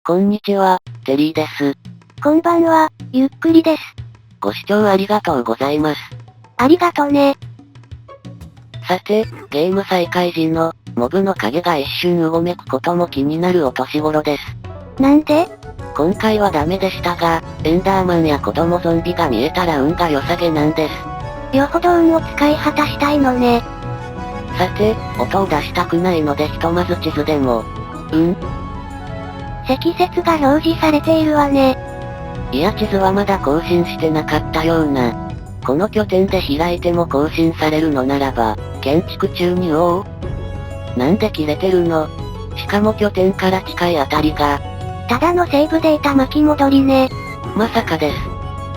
こんにちは、テリーです。こんばんは、ゆっくりです。ご視聴ありがとうございます。ありがとね。さて、ゲーム再開時の、モブの影が一瞬うごめくことも気になるお年頃です。なんで？今回はダメでしたが、エンダーマンや子供ゾンビが見えたら運が良さげなんです。よほど運を使い果たしたいのね。さて、音を出したくないのでひとまず地図でも。積雪が表示されているわね。いや地図はまだ更新してなかったような。この拠点で開いても更新されるのならば、建築中になんで切れてるの？しかも拠点から近いあたりが、ただのセーブデータ巻き戻りね。まさかです。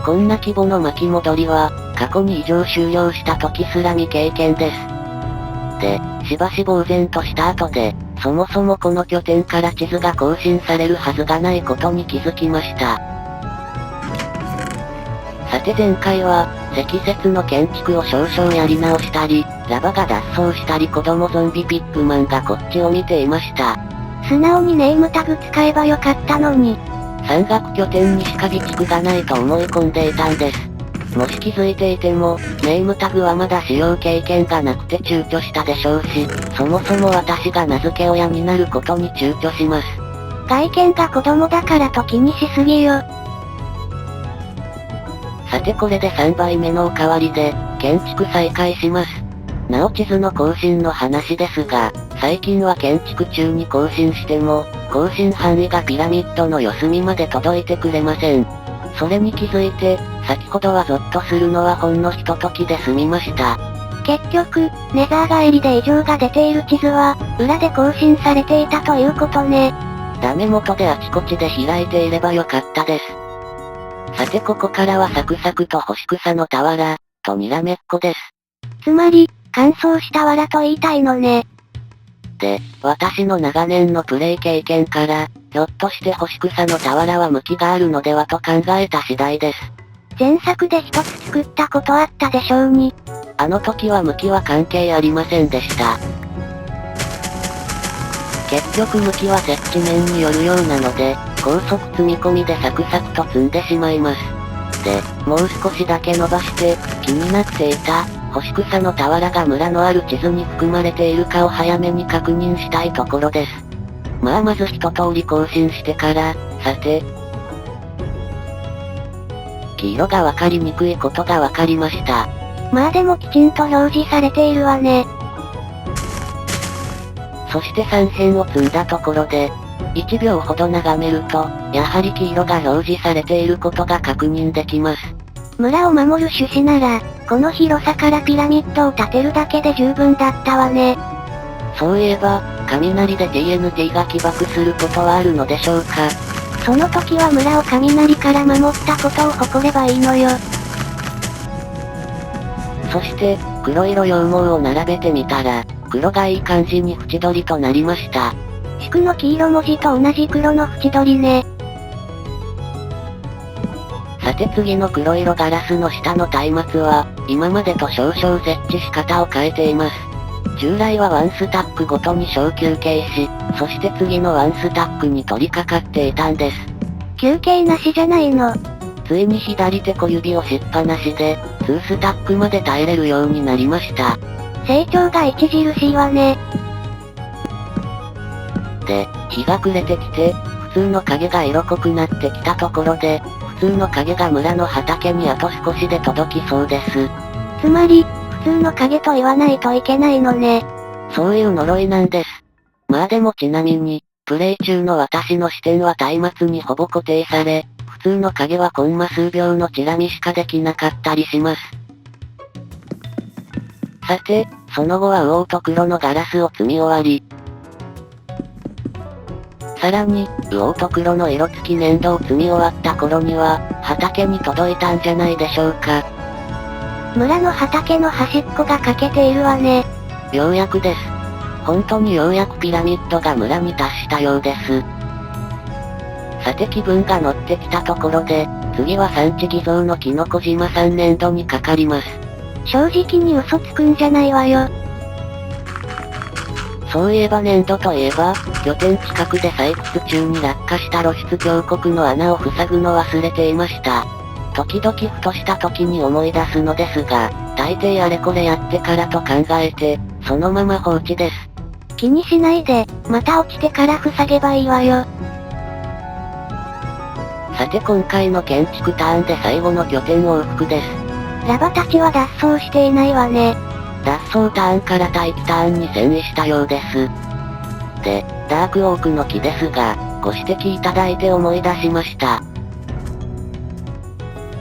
こんな規模の巻き戻りは、過去に異常終了した時すら未経験です。で、しばし呆然とした後で、そもそもこの拠点から地図が更新されるはずがないことに気づきました。さて前回は、積雪の建築を少々やり直したり、ラバが脱走したり子供ゾンビピックマンがこっちを見ていました。素直にネームタグ使えばよかったのに。山岳拠点にしか備蓄がないと思い込んでいたんです。もし気づいていても、ネームタグはまだ使用経験がなくて躊躇したでしょうし、そもそも私が名付け親になることに躊躇します。外見が子供だからと気にしすぎよ。さてこれで3倍目のおかわりで、建築再開します。なお地図の更新の話ですが、最近は建築中に更新しても、更新範囲がピラミッドの四隅まで届いてくれません。それに気づいて、先ほどはゾッとするのはほんのひとときで済みました。結局、ネザー帰りで異常が出ている地図は、裏で更新されていたということね。ダメ元であちこちで開いていればよかったです。さてここからはサクサクと干し草の俵、とにらめっこです。つまり、乾燥した藁と言いたいのね。で、私の長年のプレイ経験から、ひょっとして干し草の俵は向きがあるのではと考えた次第です。前作で一つ作ったことあったでしょうに。あの時は向きは関係ありませんでした。結局向きは接地面によるようなので、高速積み込みでサクサクと積んでしまいます。で、もう少しだけ伸ばして、気になっていた、干し草の俵が村のある地図に含まれているかを早めに確認したいところです。まず一通り更新してから、さて。黄色がわかりにくいことがわかりました。まあでもきちんと表示されているわね。そして3辺を積んだところで、1秒ほど眺めると、やはり黄色が表示されていることが確認できます。村を守る趣旨なら、この広さからピラミッドを建てるだけで十分だったわね。そういえば、雷で TNT が起爆することはあるのでしょうか。その時は村を雷から守ったことを誇ればいいのよ。そして、黒色羊毛を並べてみたら、黒がいい感じに縁取りとなりました。宿の黄色文字と同じ黒の縁取りね。さて次の黒色ガラスの下の松明は、今までと少々設置仕方を変えています。従来はワンスタックごとに小休憩し、そして次のワンスタックに取り掛かっていたんです。休憩なしじゃないの。ついに左手小指をしっぱなしで、2スタックまで耐えれるようになりました。成長が著しいわね。で、日が暮れてきて、普通の影が色濃くなってきたところで、普通の影が村の畑にあと少しで届きそうです。つまり、普通の影と言わないといけないのね。そういう呪いなんです。まあでもちなみに、プレイ中の私の視点は松明にほぼ固定され、普通の影はコンマ数秒のチラ見しかできなかったりします。さて、その後は羽黄と黒のガラスを積み終わり、さらに、羽黄と黒の色付き粘土を積み終わった頃には、畑に届いたんじゃないでしょうか。村の畑の端っこが欠けているわね。ようやくです。本当にようやくピラミッドが村に達したようです。さて気分が乗ってきたところで、次は産地偽造のキノコ島3年度にかかります。正直に嘘つくんじゃないわよ。そういえば粘土といえば、拠点近くで採掘中に落下した露出峡谷の穴を塞ぐの忘れていました。時々ふとした時に思い出すのですが、大抵あれこれやってからと考えて、そのまま放置です。気にしないで、また落ちてから塞げばいいわよ。さて今回の建築ターンで最後の拠点往復です。ラバたちは脱走していないわね。脱走ターンから待機ターンに遷移したようです。で、ダークオークの木ですが、ご指摘いただいて思い出しました。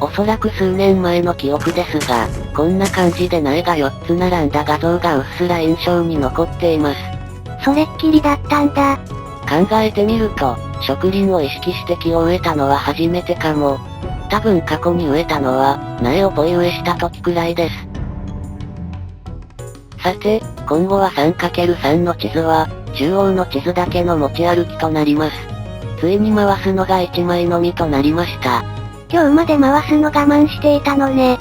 おそらく数年前の記憶ですが、こんな感じで苗が4つ並んだ画像がうっすら印象に残っています。それっきりだったんだ。考えてみると、植林を意識して木を植えたのは初めてかも。多分過去に植えたのは、苗をポイ植えした時くらいです。さて、今後は 3×3 の地図は、中央の地図だけの持ち歩きとなります。ついに回すのが1枚のみとなりました。今日まで回すの我慢していたのね。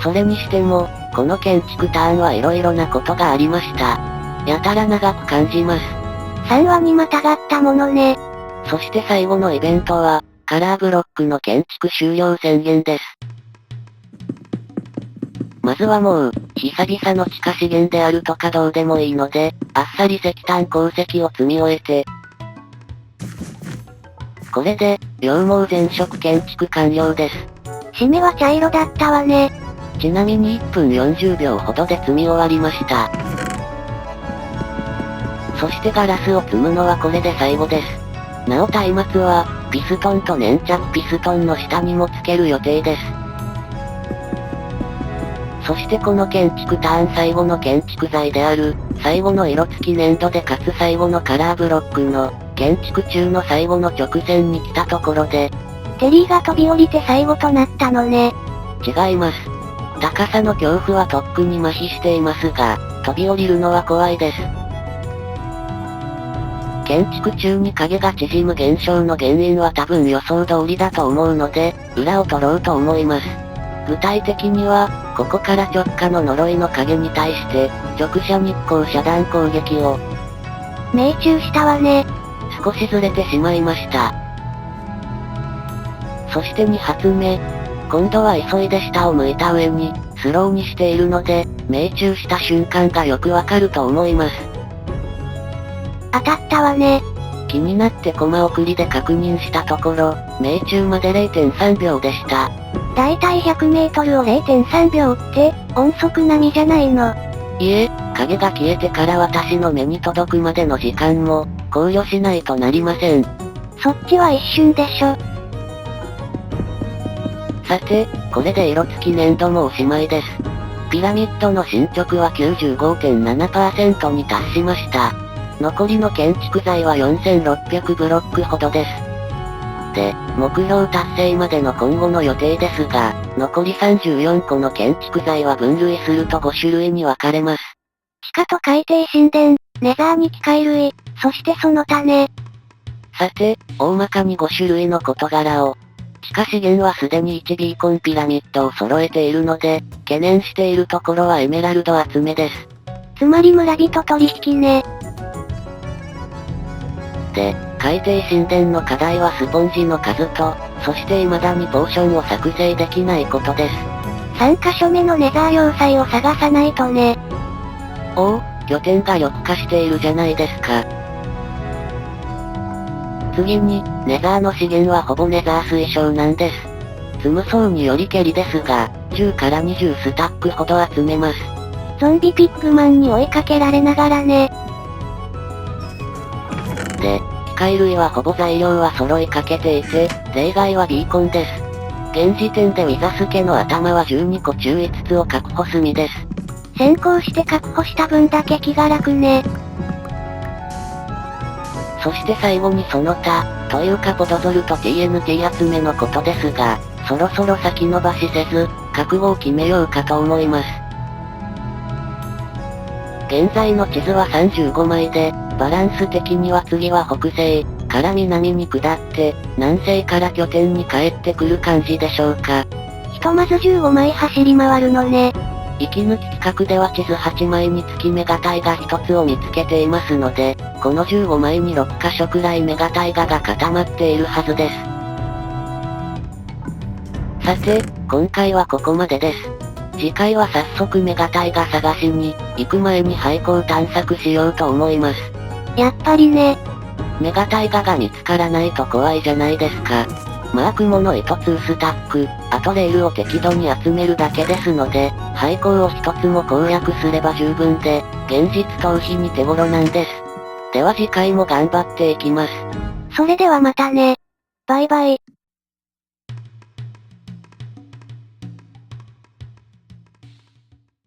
それにしても、この建築ターンは色々なことがありました。やたら長く感じます。3話にまたがったものね。そして最後のイベントは、カラーブロックの建築終了宣言です。まずはもう、久々の地下資源であるとかどうでもいいので、あっさり石炭鉱石を積み終えて、これで、羊毛全色建築完了です。締めは茶色だったわね。ちなみに1分40秒ほどで積み終わりました。そしてガラスを積むのはこれで最後です。なお松明は、ピストンと粘着ピストンの下にも付ける予定です。そしてこの建築ターン最後の建築材である、最後の色付き粘土でかつ最後のカラーブロックの、建築中の最後の直線に来たところで、テリーが飛び降りて最後となったのね。違います。高さの恐怖はとっくに麻痺していますが、飛び降りるのは怖いです。建築中に影が縮む現象の原因は多分予想通りだと思うので、裏を取ろうと思います。具体的には、ここから直下の呪いの影に対して、直射日光遮断攻撃を、命中したわね。少しずれてしまいました。そして2発目。今度は急いで下を向いた上に、スローにしているので、命中した瞬間がよくわかると思います。当たったわね。気になってコマ送りで確認したところ、命中まで 0.3 秒でした。だいたい100メートルを 0.3 秒って、音速並みじゃないの。いえ、影が消えてから私の目に届くまでの時間も、考慮しないとなりません。そっちは一瞬でしょ。さて、これで色付き粘土もおしまいです。ピラミッドの進捗は 95.7% に達しました。残りの建築材は4600ブロックほどです。で、目標達成までの今後の予定ですが、残り34個の建築材は分類すると5種類に分かれます。地下と海底神殿、ネザーに機械類、そしてその他ね。さて、大まかに5種類の事柄を。地下資源はすでに1ビーコンピラミッドを揃えているので、懸念しているところはエメラルド集めです。つまり村人取引ね。で、海底神殿の課題はスポンジの数と、そして未だにポーションを作成できないことです。3カ所目のネザー要塞を探さないとね。おお、拠点が緑化しているじゃないですか。次に、ネザーの資源はほぼネザー水晶なんです。積む層によりけりですが、10から20スタックほど集めます。ゾンビピッグマンに追いかけられながらね。で、機械類はほぼ材料は揃いかけていて、例外はビーコンです。現時点でウィザスケの頭は12個中5つを確保済みです。先行して確保した分だけ気が楽ね。そして最後にその他、というかポドゾルと TNT 集めのことですが、そろそろ先延ばしせず、覚悟を決めようかと思います。現在の地図は35枚で、バランス的には次は北西から南に下って、南西から拠点に帰ってくる感じでしょうか。ひとまず15枚走り回るのね。息抜き企画では地図8枚につきメガタイガ1つを見つけていますので、この15枚に6箇所くらいメガタイガが固まっているはずです。さて、今回はここまでです。次回は早速メガタイガ探しに、行く前に廃校探索しようと思います。やっぱりね。メガタイガが見つからないと怖いじゃないですか。まあ雲の糸2スタック、あとレールを適度に集めるだけですので、廃校を一つも攻略すれば十分で、現実逃避に手頃なんです。では次回も頑張っていきます。それではまたね。バイバイ。